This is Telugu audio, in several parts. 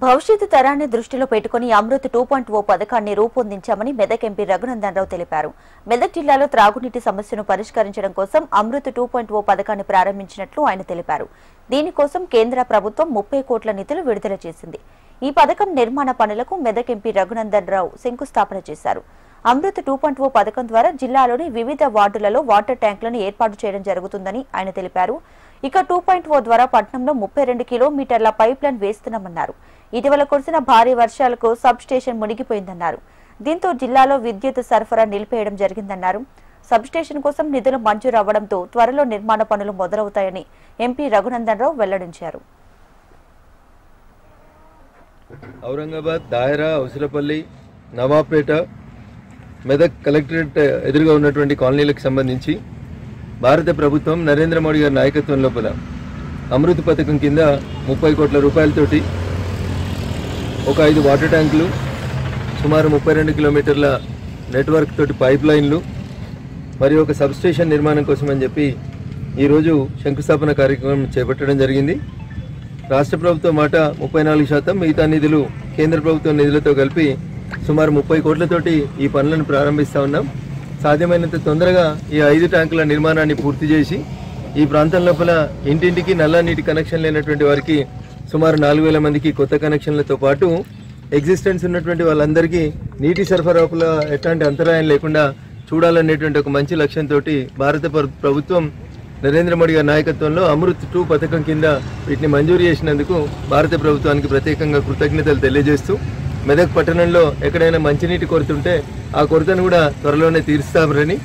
భవిష్యత్తు తరాన్ని దృష్టిలో పెట్టుకుని అమృత్ 2.0 పథకాన్ని రూపొందించామని మెదక్ ఎంపీ రఘునందన్ రావు తెలిపారు. మెదక్ జిల్లాలో త్రాగునీటి సమస్యను పరిష్కరించడం కోసం అమృత్ 2.0 పథకాన్ని ప్రారంభించినట్లు ఆయన తెలిపారు. దీనికోసం కేంద్ర ప్రభుత్వం 30 కోట్ల నిధులు విడుదల చేసింది. ఈ పథకం నిర్మాణ పనులకు మెదక్ ఎంపీ రఘునందన్ రావు శంకుస్థాపన చేశారు. అమృత్ 2.0 పథకం ద్వారా జిల్లాలోని వివిధ వార్డులలో వాటర్ ట్యాంకులను ఏర్పాటు చేయడం జరుగుతుందని ఆయన తెలిపారు. ఇక 2.0 ద్వారా పట్టణంలో 32 కిలోమీటర్ల పైప్ లైన్ వేస్తున్నామన్నారు. ఇటీవల కురిసిన భారీ వర్షాలకు సబ్ స్టేషన్ మునిగిపోయిందన్నారు. దీంతో జిల్లాలో విద్యుత్ సరఫరా నిలిపేయడం జరిగిందన్నారు. సబ్ స్టేషన్ కోసం నిధులు మంజూరు అవ్వడంతో త్వరలో నిర్మాణ పనులు మొదలవుతాయని ఎంపీ రఘునందన్ రావు వెల్లడించారు. ఔరంగాబాద్, దాయరా, అవసరపల్లి, నవాపేట, మెదక్ కలెక్టరేట్ ఎదురుగా ఉన్నటువంటి కాలనీలకు సంబంధించి భారత ప్రభుత్వం నరేంద్ర మోడీ గారి నాయకత్వం లోపల అమృత్ పథకం కింద 30 కోట్ల రూపాయలతోటి ఒక 5 వాటర్ ట్యాంకులు, సుమారు 32 కిలోమీటర్ల నెట్వర్క్ తోటి పైప్ లైన్లు మరియు ఒక సబ్ స్టేషన్ నిర్మాణం కోసం అని చెప్పి ఈరోజు శంకుస్థాపన కార్యక్రమం చేపట్టడం జరిగింది. రాష్ట్ర ప్రభుత్వం మాట 34%, మిగతా నిధులు కేంద్ర ప్రభుత్వం నిధులతో కలిపి సుమారు 30 కోట్లతోటి ఈ పనులను ప్రారంభిస్తూ ఉన్నాం. సాధ్యమైనంత తొందరగా ఈ 5 ట్యాంకుల నిర్మాణాన్ని పూర్తి చేసి ఈ ప్రాంతం లోపల ఇంటింటికి నల్ల నీటి కనెక్షన్ లేనటువంటి వారికి సుమారు 4,000 మందికి కొత్త కనెక్షన్లతో పాటు ఎగ్జిస్టెన్స్ ఉన్నటువంటి వాళ్ళందరికీ నీటి సరఫరాలో ఎట్లాంటి అంతరాయం లేకుండా చూడాలనేటువంటి ఒక మంచి లక్ష్యంతో భారత ప్రభుత్వం నరేంద్ర మోడీ గారి నాయకత్వంలో అమృత్ 2 పథకం కింద వీటిని మంజూరు చేసినందుకు భారత ప్రభుత్వానికి ప్రత్యేకంగా కృతజ్ఞతలు తెలియజేస్తూ మెదక్ పట్టణంలో ఎక్కడైనా మంచినీటి కొరత ఉంటే ఆ కొరతను కూడా త్వరలోనే తీరుస్తామని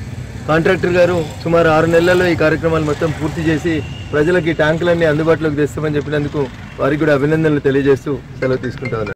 కాంట్రాక్టర్ గారు సుమారు 6 నెలల్లో ఈ కార్యక్రమాలు మొత్తం పూర్తి చేసి ప్రజలకి ట్యాంకులన్నీ అందుబాటులోకి తెస్తామని చెప్పినందుకు వారికి కూడా అభినందనలు తెలియజేస్తూ సెలవు తీసుకుంటా ఉన్నారు.